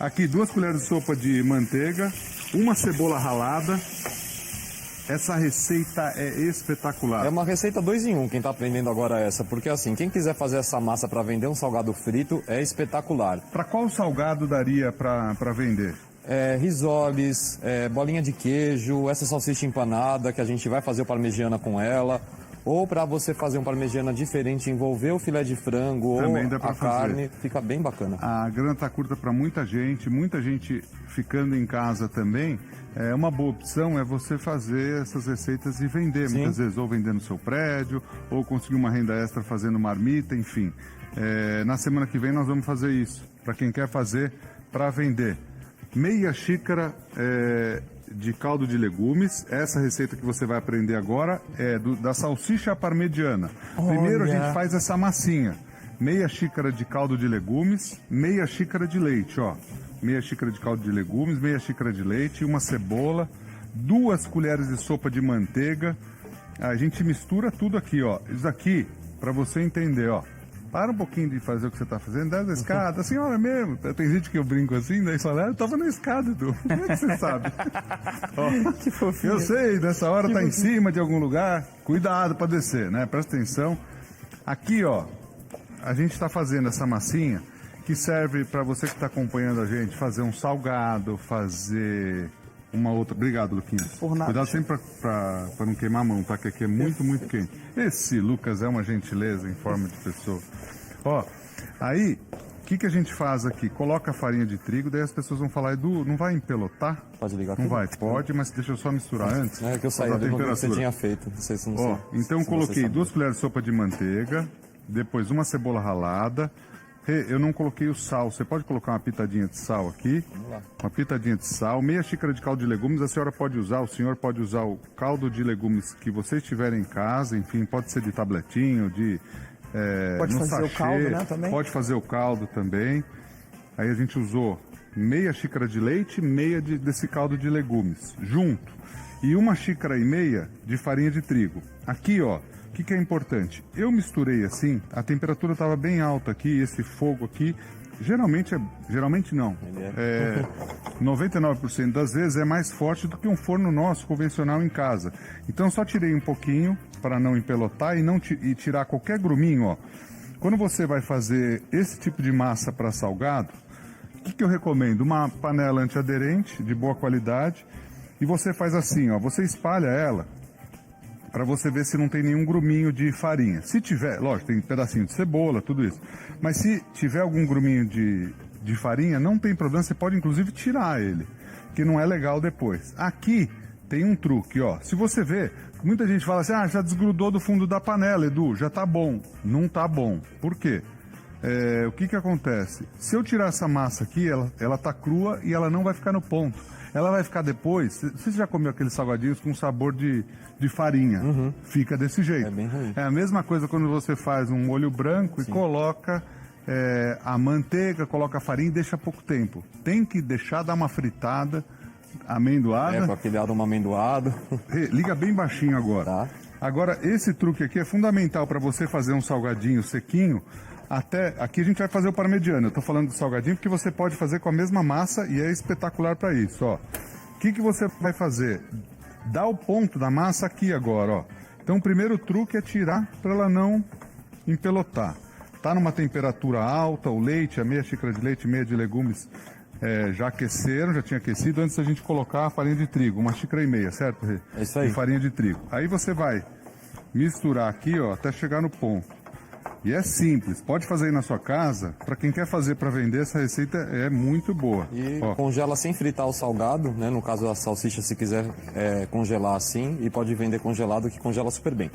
Aqui 2 colheres de sopa de manteiga, uma cebola ralada. Essa receita é espetacular. É uma receita 2 em 1, quem tá aprendendo agora essa, porque assim, quem quiser fazer essa massa para vender um salgado frito é espetacular. Para qual salgado daria para vender? Risoles, bolinha de queijo, essa salsicha empanada que a gente vai fazer o parmegiana com ela, ou para você fazer um parmegiana diferente, envolver o filé de frango Também ou dá pra a fazer. carne, fica bem bacana. A grana tá curta para muita gente ficando em casa também. Uma boa opção é você fazer essas receitas e vender, Sim. muitas vezes, ou vender no seu prédio, ou conseguir uma renda extra fazendo marmita, enfim. Na semana que vem nós vamos fazer isso, para quem quer fazer para vender. Meia xícara de caldo de legumes. Essa receita que você vai aprender agora é da salsicha parmegiana. Primeiro a gente faz essa massinha. Meia xícara de caldo de legumes, meia xícara de leite, ó. Meia xícara de caldo de legumes, meia xícara de leite, uma cebola, 2 colheres de sopa de manteiga. A gente mistura tudo aqui, ó. Isso aqui, para você entender, ó. Para um pouquinho de fazer o que você está fazendo, desce a escada, assim, olha mesmo. Tem gente que eu brinco assim, daí fala, eu tava na escada, Edu. Como é que você sabe? Ó, Que fofinho. eu sei, nessa hora tá em cima de algum lugar, cuidado para descer, né? Presta atenção. Aqui, ó, a gente está fazendo essa massinha que serve para você que está acompanhando a gente fazer um salgado, fazer uma outra. Obrigado, Luquinhas. Por nada. Cuidado sempre para não queimar a mão, tá? Que aqui é muito, muito quente. Esse Lucas é uma gentileza em forma de pessoa. Ó, aí, o que a gente faz aqui? Coloca a farinha de trigo, daí as pessoas vão falar, Edu, não vai empelotar? Pode ligar Não tudo? vai, pode, mas deixa eu só misturar antes. É que eu saí Pra ali dar no que você temperatura. tinha feito. Não sei se não Ó, sei. então se você coloquei sabe. 2 colheres de sopa de manteiga, depois uma cebola ralada. Eu não coloquei o sal, você pode colocar uma pitadinha de sal aqui. Vamos lá. Uma pitadinha de sal, meia xícara de caldo de legumes, a senhora pode usar, o senhor pode usar o caldo de legumes que vocês tiverem em casa, enfim, pode ser de tabletinho, Pode no fazer o sachê, caldo, né, também? Pode fazer o caldo também. Aí a gente usou meia xícara de leite, meia desse caldo de legumes, junto. E 1,5 xícaras de farinha de trigo. Aqui, ó, o que é importante? Eu misturei assim, a temperatura estava bem alta aqui, esse fogo aqui, geralmente não, 99% das vezes é mais forte do que um forno nosso convencional em casa. Então só tirei um pouquinho para não empelotar e tirar qualquer gruminho, ó. Quando você vai fazer esse tipo de massa para salgado, o que eu recomendo? Uma panela antiaderente de boa qualidade e você faz assim, ó, você espalha ela para você ver se não tem nenhum gruminho de farinha. Se tiver, lógico, tem um pedacinho de cebola, tudo isso. Mas se tiver algum gruminho de farinha, não tem problema, você pode inclusive tirar ele, que não é legal depois. Aqui tem um truque, ó. Se você ver, muita gente fala assim, já desgrudou do fundo da panela, Edu, já tá bom. Não tá bom. Por quê? O que acontece? Se eu tirar essa massa aqui, ela tá crua e ela não vai ficar no ponto. Ela vai ficar depois. Você já comeu aqueles salgadinhos com sabor de farinha? Fica desse jeito. É bem ruim. É a mesma coisa quando você faz um molho branco e coloca a manteiga, coloca a farinha e deixa pouco tempo. Tem que deixar dar uma fritada, amendoada. Com aquele aroma amendoado. Liga bem baixinho agora. Tá. Agora, esse truque aqui é fundamental para você fazer um salgadinho sequinho. Aqui a gente vai fazer o parmegiana. Eu tô falando do salgadinho porque você pode fazer com a mesma massa e é espetacular para isso, ó. O que você vai fazer? Dá o ponto da massa aqui agora, ó. Então o primeiro truque é tirar para ela não empelotar. Tá numa temperatura alta, o leite, a meia xícara de leite, meia de legumes já aqueceram, já tinha aquecido antes da gente colocar a farinha de trigo, 1,5 xícara, certo, Rê? É isso aí. De farinha de trigo. Aí você vai misturar aqui, ó, até chegar no ponto. E é simples, pode fazer aí na sua casa. Para quem quer fazer para vender, essa receita é muito boa. E Ó, congela sem fritar o salgado, né? No caso da salsicha, se quiser congelar assim, e pode vender congelado, que congela super bem.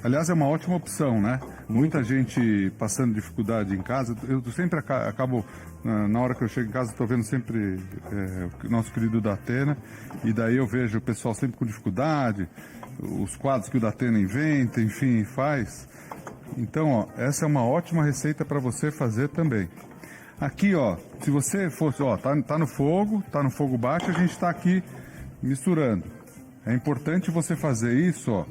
aliás, é uma ótima opção, né? Muita gente passando dificuldade em casa. Eu sempre acabo, na hora que eu chego em casa, estou vendo sempre o nosso querido Datena. E daí eu vejo o pessoal sempre com dificuldade, os quadros que o Datena inventa, enfim, faz. Então, ó, essa é uma ótima receita para você fazer também. Aqui, ó, se você fosse, ó, tá no fogo baixo, a gente está aqui misturando. É importante você fazer isso, ó.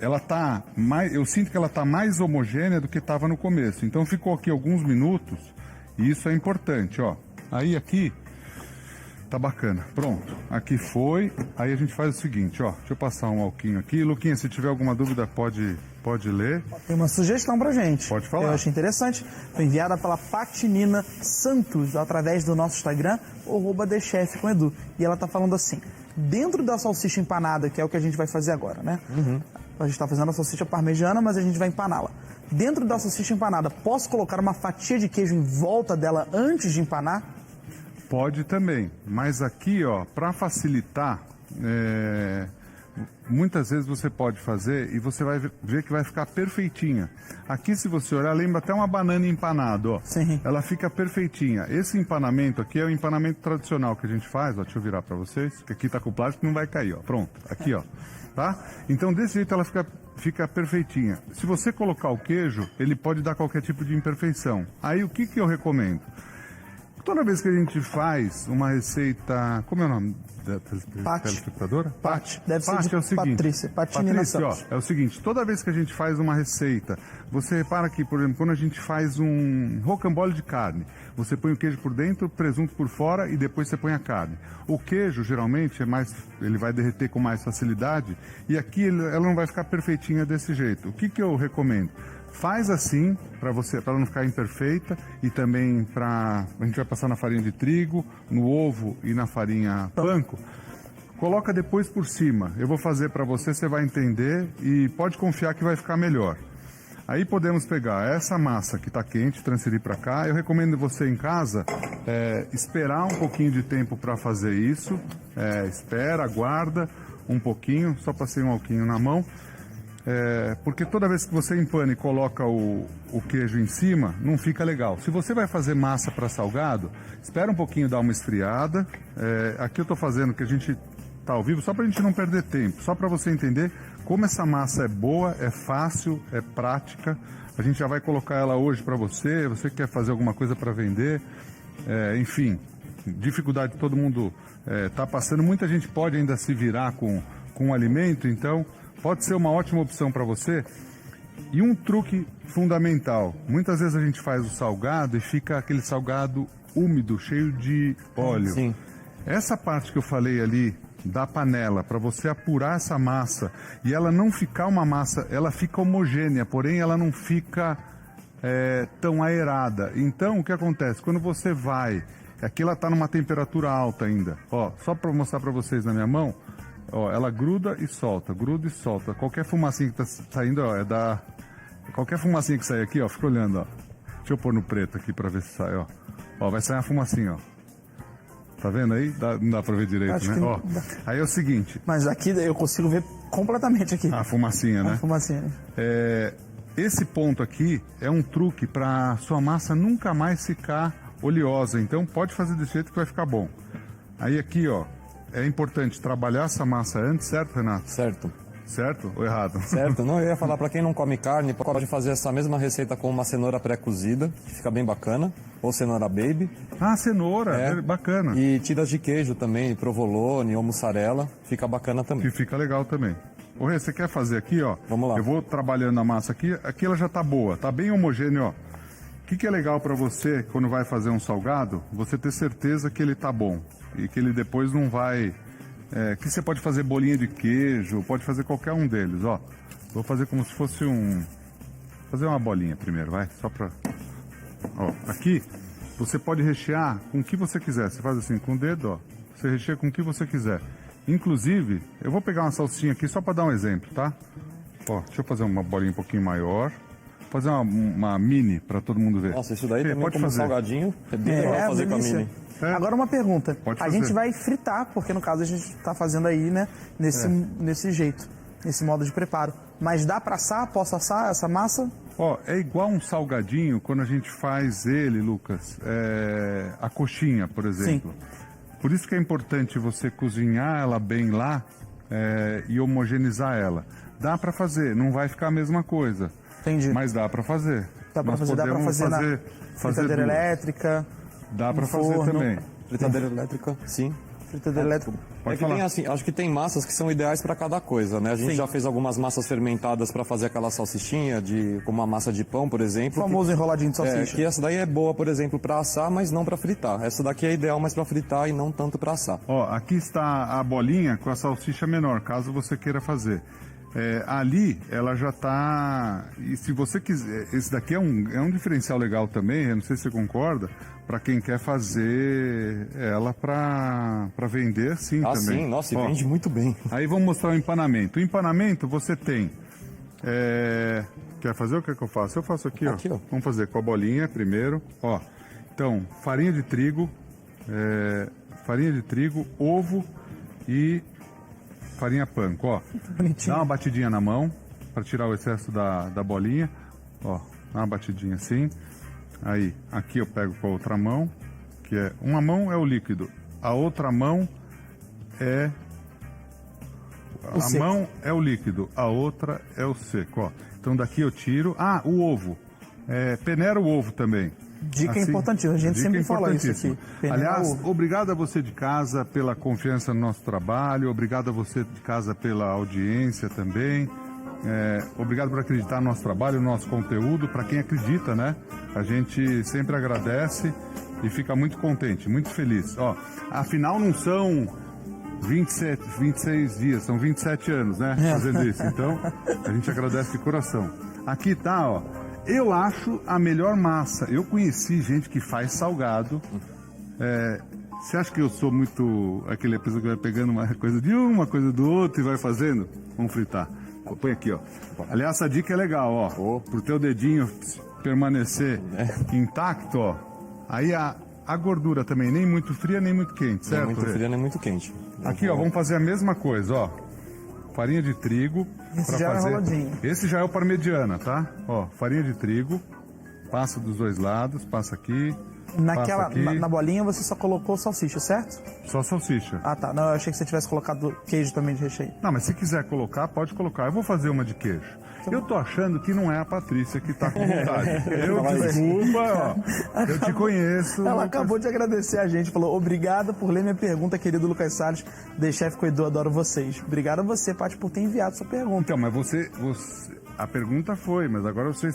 Ela tá mais, eu sinto que ela tá mais homogênea do que estava no começo. Então ficou aqui alguns minutos e isso é importante, ó. Aí aqui tá bacana. Pronto. Aqui foi. Aí a gente faz o seguinte, ó. Deixa eu passar um alquinho aqui. Luquinha, se tiver alguma dúvida, pode ler. Tem uma sugestão pra gente. Pode falar. Eu achei interessante. Foi enviada pela Patinina Santos, através do nosso Instagram, @TheChef com Edu. E ela tá falando assim: dentro da salsicha empanada, que é o que a gente vai fazer agora, né? A gente tá fazendo a salsicha parmegiana, mas a gente vai empaná-la. Dentro da salsicha empanada, posso colocar uma fatia de queijo em volta dela antes de empanar? Pode também, mas aqui, ó, para facilitar, muitas vezes você pode fazer e você vai ver que vai ficar perfeitinha. Aqui, se você olhar, lembra até uma banana empanada, ó. Sim. Ela fica perfeitinha. Esse empanamento aqui é o empanamento tradicional que a gente faz, ó. Deixa eu virar para vocês, que aqui tá com plástico, não vai cair, ó. Pronto, aqui, ó. Tá? Então, desse jeito ela fica perfeitinha. Se você colocar o queijo, ele pode dar qualquer tipo de imperfeição. Aí, o que eu recomendo? Toda vez que a gente faz uma receita... Como é o nome da telespectadora? Pati. Deve ser Pati, de é o seguinte. Patrícia. Patinina Patrícia, ó, Santos. é o seguinte. Toda vez que a gente faz uma receita, você repara que, por exemplo, quando a gente faz um rocambole de carne, você põe o queijo por dentro, presunto por fora e depois você põe a carne. O queijo, geralmente, ele vai derreter com mais facilidade e aqui ela não vai ficar perfeitinha desse jeito. O que eu recomendo? Faz assim, para ela não ficar imperfeita, e também a gente vai passar na farinha de trigo, no ovo e na farinha panko. Coloca depois por cima. Eu vou fazer para você, você vai entender e pode confiar que vai ficar melhor. Aí podemos pegar essa massa que está quente, transferir para cá. Eu recomendo você em casa esperar um pouquinho de tempo para fazer isso. Espera, aguarda um pouquinho, só passei um alquinho na mão. Porque toda vez que você empana e coloca o queijo em cima, não fica legal. Se você vai fazer massa para salgado, espera um pouquinho dar uma esfriada. Aqui eu estou fazendo que a gente está ao vivo, só para a gente não perder tempo, só para você entender como essa massa é boa, é fácil, é prática. A gente já vai colocar ela hoje para você quer fazer alguma coisa para vender, enfim, dificuldade todo mundo está passando. Muita gente pode ainda se virar com o alimento, então pode ser uma ótima opção para você. E um truque fundamental, muitas vezes a gente faz o salgado e fica aquele salgado úmido, cheio de óleo. Sim. Essa parte que eu falei ali da panela, para você apurar essa massa e ela não ficar uma massa, ela fica homogênea, porém ela não fica tão aerada. Então o que acontece? Quando você vai, aqui ela está numa temperatura alta ainda, ó, só para mostrar para vocês na minha mão, ó, ela gruda e solta, gruda e solta. Qualquer fumacinha que tá saindo, ó, qualquer fumacinha que sai aqui, ó, fica olhando, ó. Deixa eu pôr no preto aqui para ver se sai, ó. Ó, vai sair uma fumacinha, ó. Tá vendo aí? Não dá pra ver direito, Acho né? que Ó, não dá. aí é o seguinte. Mas aqui eu consigo ver completamente aqui. A fumacinha, né? A fumacinha. Esse ponto aqui é um truque para sua massa nunca mais ficar oleosa. Então pode fazer desse jeito que vai ficar bom. Aí aqui, ó, é importante trabalhar essa massa antes, certo, Renato? Certo. Certo ou errado? Certo, não, eu ia falar para quem não come carne, pode fazer essa mesma receita com uma cenoura pré-cozida, que fica bem bacana, ou cenoura baby. Ah, cenoura, bacana. E tiras de queijo também, provolone ou mussarela, fica bacana também. Que fica legal também. Ô Rê, você quer fazer aqui, ó? Vamos lá. Eu vou trabalhando a massa aqui, aqui ela já tá boa, tá bem homogêneo, ó. O que é legal para você, quando vai fazer um salgado, você ter certeza que ele tá bom e que ele depois não vai... que você pode fazer bolinha de queijo, pode fazer qualquer um deles, ó. Vou fazer como se fosse fazer uma bolinha primeiro, vai, só pra... Ó, aqui, você pode rechear com o que você quiser. Você faz assim, com o dedo, ó. Você recheia com o que você quiser. Inclusive, eu vou pegar uma salsinha aqui só para dar um exemplo, tá? Ó, deixa eu fazer uma bolinha um pouquinho maior. Fazer uma mini para todo mundo ver. Nossa, isso daí também pode como fazer. salgadinho, é bem legal fazer com a delícia. mini. Agora uma pergunta. Pode A fazer. gente vai fritar, porque no caso a gente está fazendo aí, né, nesse jeito, nesse modo de preparo. Mas dá para assar? Posso assar essa massa? Ó, é igual um salgadinho quando a gente faz ele, Lucas, a coxinha, por exemplo. Sim. Por isso que é importante você cozinhar ela bem lá e homogeneizar ela. Dá para fazer, não vai ficar a mesma coisa. Entendi. Mas dá para fazer. Dá para Nós fazer, na podemos fritadeira duas. elétrica. Dá para no fazer forno. também. Fritadeira elétrica, sim. fritadeira elétrica. Pode É que falar. tem assim, acho que tem massas que são ideais para cada coisa, né? A gente Sim. já fez algumas massas fermentadas para fazer aquela salsichinha, como uma massa de pão, por O exemplo. famoso enroladinho de É, salsicha. que essa daí é boa, por exemplo, para assar, mas não para fritar. Essa daqui é ideal mais para fritar e não tanto para assar. Ó, aqui está a bolinha com a salsicha menor, caso você queira fazer. Ali, ela já está... E se você quiser... Esse daqui é um diferencial legal também, eu não sei se você concorda, para quem quer fazer ela para vender, sim, Ah, também. sim, nossa, e Ó, vende muito bem. Aí vamos mostrar o empanamento. O empanamento você tem... Quer fazer ou quer que eu faça? Eu faço aqui, Aqui, ó. Vamos fazer com a bolinha primeiro. Ó, então, farinha de trigo, ovo e farinha panko, ó. Bonitinho. Dá uma batidinha na mão para tirar o excesso da bolinha. Ó, dá uma batidinha assim. Aí, aqui eu pego com a outra mão, que é... Uma mão é o líquido, a outra mão é... O A seco. mão é o líquido, a outra é o seco, ó. Então daqui eu tiro... Ah, o ovo. Peneira o ovo também. Dica importantíssima, a gente dica sempre fala isso importantíssima. aqui. Peneira Aliás, o ovo. obrigado a você de casa pela confiança no nosso trabalho, obrigado a você de casa pela audiência também. Obrigado por acreditar no nosso trabalho, no nosso conteúdo. Para quem acredita, né? A gente sempre agradece e fica muito contente, muito feliz. Ó, afinal não são 26 dias, são 27 anos, né? Fazendo isso. Então, a gente agradece de coração. Aqui tá, ó. Eu acho a melhor massa. Eu conheci gente que faz salgado. Você acha que eu sou muito aquele pessoa que vai pegando uma coisa de uma coisa do outro e vai fazendo? Vamos fritar. Põe aqui, ó. Aliás, essa dica é legal, ó. Pro teu dedinho permanecer intacto, ó. Aí a gordura também, nem muito fria, nem muito quente, certo? Nem muito Rê? fria, nem muito quente. Aqui, ó, vamos fazer a mesma coisa, ó. Farinha de trigo. Esse pra já é fazer... enroladinho. Esse já é o parmegiana, tá? Ó, farinha de trigo. Passa dos dois lados, passa aqui. Naquela, passa aqui. na bolinha você só colocou salsicha, certo? Só salsicha. Ah, tá. Não, eu achei que você tivesse colocado queijo também de recheio. Não, mas se quiser colocar, pode colocar. Eu vou fazer uma de queijo. Eu tô achando que não é a Patrícia que tá com vontade. Desculpa, ó. Eu te conheço. Ela Lucas. acabou de agradecer a gente, falou obrigada por ler minha pergunta, querido Lucas Salles, The Chef com Edu, adoro vocês. Obrigado a você, Paty, por ter enviado sua pergunta. Então, mas você... A pergunta foi, mas agora você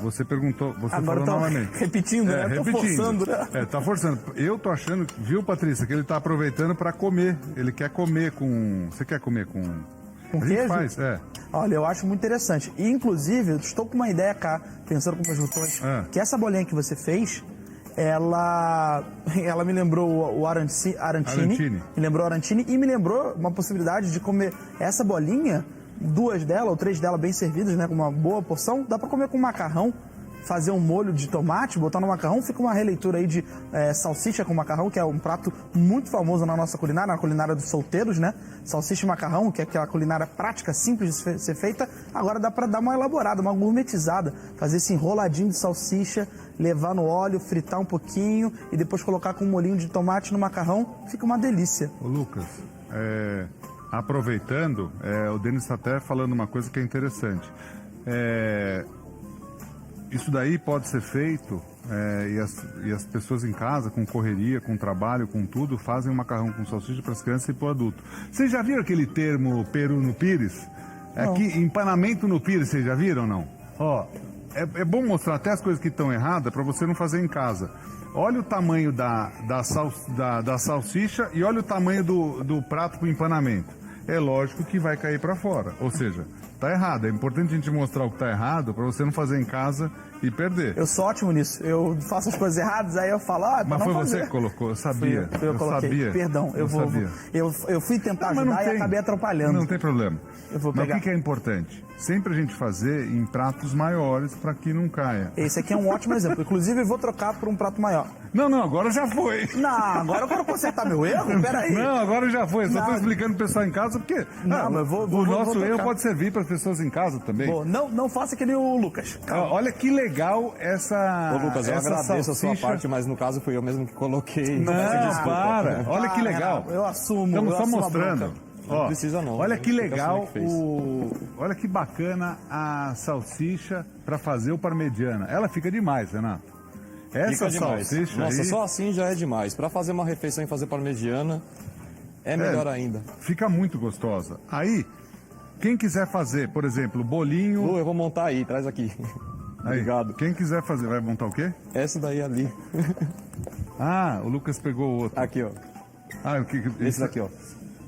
Você perguntou, você Agora falou tá novamente. repetindo, né? Tô forçando, né? Tá forçando. Eu tô achando, viu, Patrícia, que ele tá aproveitando para comer. Ele quer comer com... Você quer comer com... Com a gente queijo? faz, Olha, eu acho muito interessante. E, inclusive, eu estou com uma ideia cá, pensando com meus botões, que essa bolinha que você fez, ela me lembrou o Arantini. Arantini. Me lembrou o Arantini e me lembrou uma possibilidade de comer essa bolinha, 2 dela ou 3 dela bem servidas, né, com uma boa porção, dá para comer com macarrão. Fazer um molho de tomate, botar no macarrão, fica uma releitura aí de salsicha com macarrão, que é um prato muito famoso na nossa culinária, na culinária dos solteiros, né? Salsicha e macarrão, que é aquela culinária prática, simples de ser feita. Agora dá para dar uma elaborada, uma gourmetizada, fazer esse enroladinho de salsicha, levar no óleo, fritar um pouquinho e depois colocar com um molhinho de tomate no macarrão, fica uma delícia. Ô Lucas, aproveitando, o Denis está até falando uma coisa que é interessante. Isso daí pode ser feito e as pessoas em casa, com correria, com trabalho, com tudo, fazem um macarrão com salsicha para as crianças e para o adulto. Vocês já viram aquele termo peru no pires? Que empanamento no pires, vocês já viram ou não? Ó, é bom mostrar até as coisas que estão erradas para você não fazer em casa. Olha o tamanho da salsicha e olha o tamanho do prato com empanamento. É lógico que vai cair para fora, ou seja, tá errado. É importante a gente mostrar o que tá errado para você não fazer em casa e perder. Eu sou ótimo nisso. Eu faço as coisas erradas, aí eu falo, pra Mas não foi fazer. você que colocou, eu sabia. Eu coloquei. Sabia. Perdão, Sabia. eu fui tentar Não, mas ajudar e acabei atrapalhando. Não tem problema. Eu vou Mas pegar. o que é importante? Sempre a gente fazer em pratos maiores para que não caia. Esse aqui é um ótimo exemplo. Inclusive, eu vou trocar por um prato maior. Não, agora já foi. Não, agora eu quero consertar meu erro? Peraí. Não, agora já foi. Só estou Não. explicando pro pessoal em casa porque Não, mas vou o nosso trocar. erro pode servir para as pessoas em casa também. Pô, não faça que nem o Lucas. Ó, olha que legal essa. Ô, Lucas, eu essa agradeço a sua salsicha. parte, mas no caso fui eu mesmo que coloquei. Não, Desculpa. para. Olha que legal. Eu assumo. Estamos eu só assumo a mostrando. bronca. Não precisa não. Olha que Fica legal, assim que fez. olha que bacana a salsicha para fazer o parmegiana. Ela fica demais, Renato. Essa Fica demais. salsicha Nossa, aí só assim já é demais. Para fazer uma refeição e fazer parmegiana, é melhor ainda. fica muito gostosa. Aí, quem quiser fazer, por exemplo, bolinho... Lu, eu vou montar aí, traz aqui. Aí, Obrigado. quem quiser fazer, vai montar o quê? Essa daí ali. Ah, o Lucas pegou o outro. Aqui, ó. Ah, o que? Esse daqui, ó.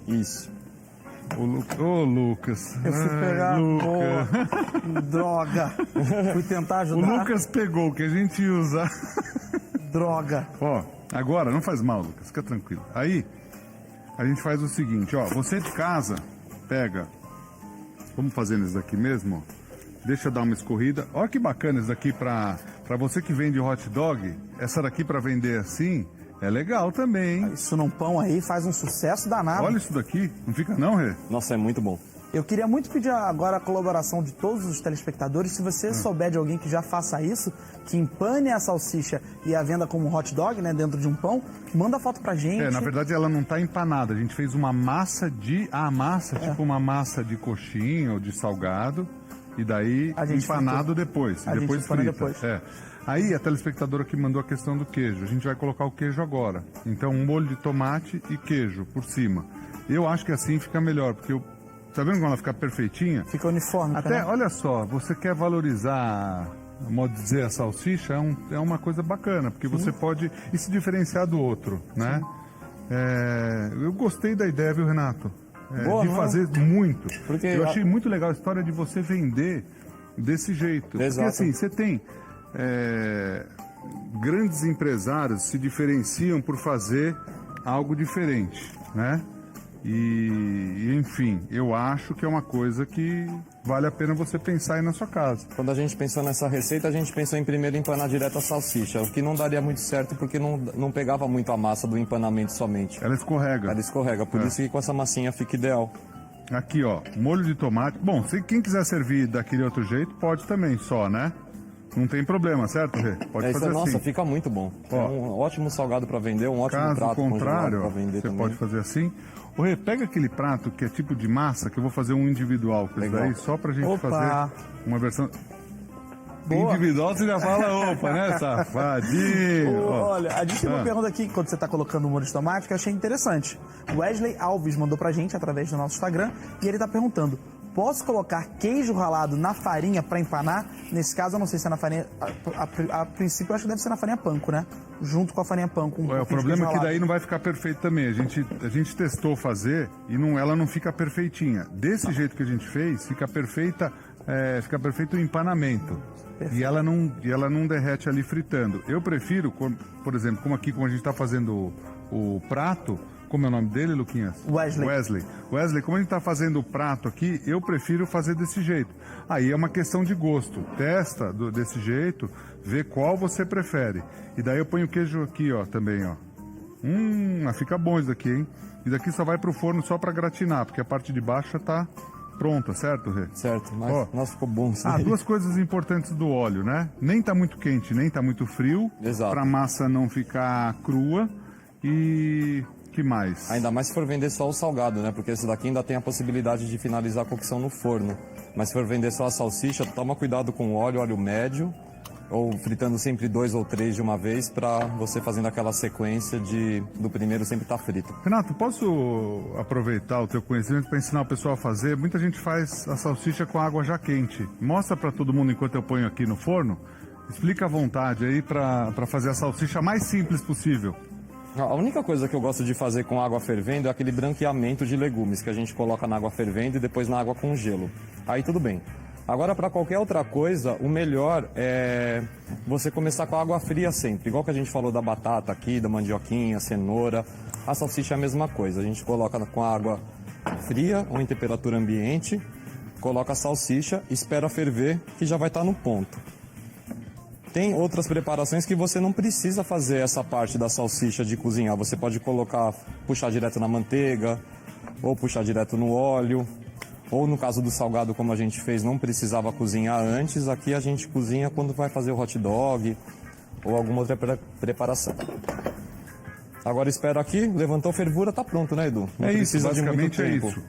Isso. Ô, Lucas. Eu fui Ai, pegar. Lucas. Pô, droga. Fui tentar O ajudar. Lucas pegou o que a gente ia usar. Droga. Ó, agora, não faz mal, Lucas, fica tranquilo. Aí, a gente faz o seguinte, ó. Você de casa, pega... Vamos fazer nesse daqui mesmo, ó. Deixa eu dar uma escorrida. Olha que bacana isso daqui pra você que vende hot dog. Essa daqui pra vender assim é legal também, hein? Isso num pão aí faz um sucesso danado. Olha isso daqui. Não fica não, Rê? Nossa, é muito bom. Eu queria muito pedir agora a colaboração de todos os telespectadores. Se você souber de alguém que já faça isso, que empane a salsicha e a venda como hot dog, né, dentro de um pão, manda foto pra gente. É, na verdade ela não tá empanada. A gente fez uma massa de... tipo uma massa de coxinha ou de salgado. E daí A gente empanado depois. A E depois gente empana frita. depois. É. Aí a telespectadora que mandou a questão do queijo. A gente vai colocar o queijo agora. Então um molho de tomate e queijo por cima. Eu acho que assim fica melhor, porque tá vendo como ela fica perfeitinha? Fica uniforme. Até, né? olha só, você quer valorizar, a modo de dizer, a salsicha, é uma coisa bacana, porque você pode ir se diferenciar do outro, né? Eu gostei da ideia, viu, Renato? Boa, de não é? fazer muito. Porque Eu achei muito legal a história de você vender desse jeito. Exato. Porque assim, você tem grandes empresários se diferenciam por fazer algo diferente, né? E enfim, eu acho que é uma coisa que vale a pena você pensar aí na sua casa. Quando a gente pensou nessa receita, a gente pensou em primeiro empanar direto a salsicha, o que não daria muito certo porque não pegava muito a massa do empanamento somente. Ela escorrega. Ela escorrega, por isso que com essa massinha fica ideal. Aqui, ó, molho de tomate. Bom, se quem quiser servir daquele outro jeito, pode também, só, né? Não tem problema, certo, Rê? Pode Isso, fazer nossa, assim. fica muito bom. Ó. É um ótimo salgado para vender, um ótimo Caso prato congelado contrário, para ó, vender você também. pode fazer assim. Ô, Rê, pega aquele prato que é tipo de massa, que eu vou fazer um individual com isso Legal. daí, só pra gente Opa. fazer uma versão... Boa. Individual você já fala, opa, né, safadinho? Ó. Olha, a gente tem uma pergunta aqui, quando você está colocando o molho de tomate, que eu achei interessante. O Wesley Alves mandou pra gente através do nosso Instagram e ele está perguntando: posso colocar queijo ralado na farinha para empanar? Nesse caso, eu não sei se é na farinha. A princípio, eu acho que deve ser na farinha panko, né? Junto com a farinha panko. O problema é que daí não vai ficar perfeito também. A gente testou fazer e ela não fica perfeitinha. Desse jeito que a gente fez, fica perfeita, fica perfeito o empanamento. E ela não derrete ali fritando. Eu prefiro, por exemplo, como a gente está fazendo o prato, como é o nome dele, Luquinhas? Wesley. Wesley, como a gente está fazendo o prato aqui, eu prefiro fazer desse jeito. Aí é uma questão de gosto. Testa desse jeito, vê qual você prefere. E daí eu ponho o queijo aqui, ó, também, ó. Fica bom isso daqui, hein? E daqui só vai pro forno só para gratinar, porque a parte de baixo tá pronta, certo, Rê? Certo, mas Ó. nossa, ficou bom isso aí. Duas coisas importantes do óleo, né? Nem tá muito quente, nem tá muito frio. Exato. Pra massa não ficar crua. E que mais? Ainda mais se for vender só o salgado, né? Porque esse daqui ainda tem a possibilidade de finalizar a cocção no forno. Mas se for vender só a salsicha, toma cuidado com o óleo médio, ou fritando sempre 2 ou 3 de uma vez, para você fazendo aquela sequência do primeiro sempre estar frito. Renato, posso aproveitar o teu conhecimento para ensinar o pessoal a fazer? Muita gente faz a salsicha com água já quente. Mostra para todo mundo enquanto eu ponho aqui no forno. Explica à vontade aí para fazer a salsicha mais simples possível. A única coisa que eu gosto de fazer com água fervendo é aquele branqueamento de legumes que a gente coloca na água fervendo e depois na água com gelo. Aí tudo bem. Agora, para qualquer outra coisa, o melhor é você começar com a água fria sempre. Igual que a gente falou da batata aqui, da mandioquinha, cenoura. A salsicha é a mesma coisa. A gente coloca com a água fria ou em temperatura ambiente, coloca a salsicha, espera ferver, que já vai estar no ponto. Tem outras preparações que você não precisa fazer essa parte da salsicha de cozinhar. Você pode puxar direto na manteiga, ou puxar direto no óleo. Ou no caso do salgado, como a gente fez, não precisava cozinhar antes. Aqui a gente cozinha quando vai fazer o hot dog ou alguma outra preparação. Agora espera aqui, levantou fervura, tá pronto, né, Edu? Não É isso, precisa de muito basicamente é tempo. isso.